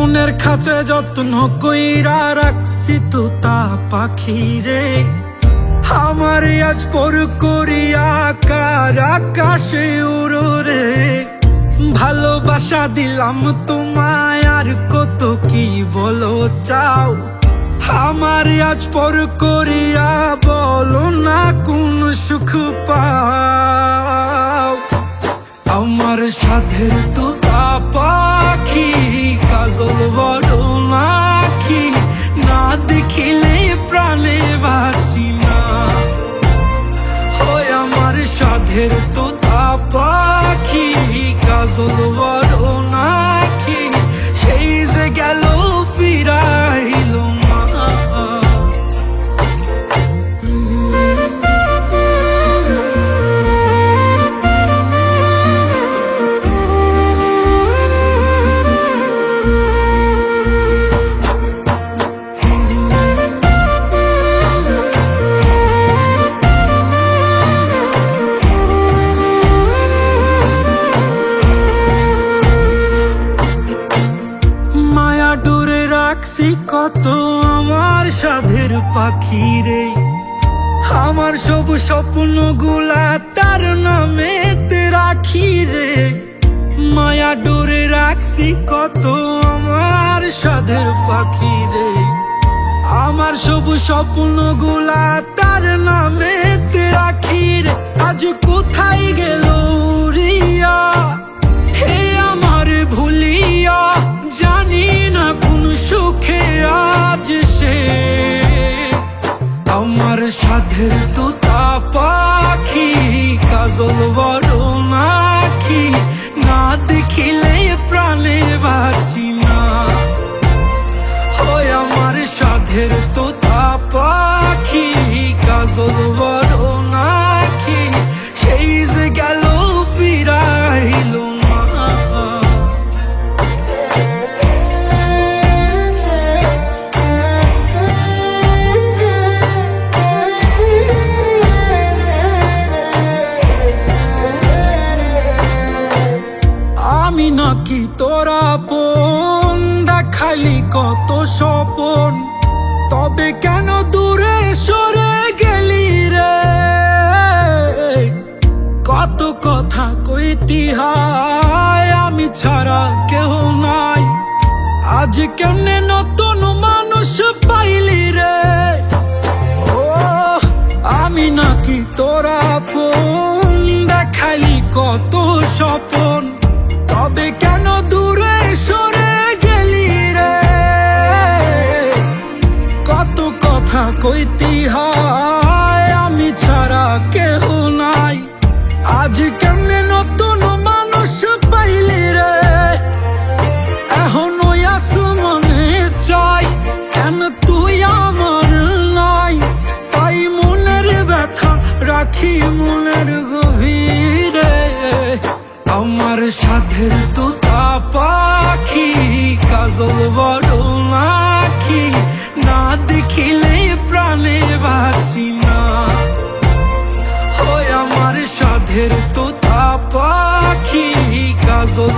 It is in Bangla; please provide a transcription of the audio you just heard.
মনের খাঁচে যত্ন কইরা রাখছি তোতা পাখি রে, আমার আজ পর করিয়া কার আকাশে উড়ো রে। ভালোবাসা দিলাম তোমায় আর কত কি বলো চাও, আমার আজ পর করিয়া বলো না কোন সুখ পাও। আমার সাধের তোতা পাখি কাজল বড় নাকি, না দেখিলে প্রাণে বাঁচি না। ওই আমার সাধের তোতা পাখি কাজল বড় নাকি, সেই যে গেল ফিরাইল না। রাখছি কত আমার সাধের পাখি রে, আমার সব স্বপ্ন গুলা তার নামেতে রাখি রে। মায়া ডোরে রাখছি কত আমার সাধের পাখি রে, আমার সব স্বপ্ন গুলা তার নামেতে রাখি রে। আজ কোথায় গেল রিয়া, হে আমার ভুলিয়া, জানি না কোন সুখে আজ সে। আমার সাধের তোতা পাখি কাজল বড় নাকি, না দেখিলে প্রাণে বাঁচি না। ওই আমার সাধের তোতা পাখি কাজল বড় নাকি, সেই যে গেল ফিরাইল না। আমি নাকি তোরা বোন, দেখালি কত স্বপন, তবে কেন দূরে সরে গেলি রে। কত কথা কইতি হায়, আমি ছাড়া কেউ নাই, আজ কেমনে নতুন মানুষ পাইলি রে। ও আমি নাকি তোরা বোন, দেখালি কত স্বপন, তবে কেন দূরে সরে গেলি রে। কত কথা কইতি হায়, আমি ছাড়া কেহ নাই, আজ কেমনে নতুন মানুষ পাইলি রে। এখনো আসু মনে চাই, কেন তুই আমার নাই, তাই মনের ব্যথা রাখি মনের গভীরে। আমার সাধের তোতা পাখি কাজল বড় নাকি, না দেখিলে প্রাণে বাঁচি না। ওই আমার সাধের তোতা পাখি কাজল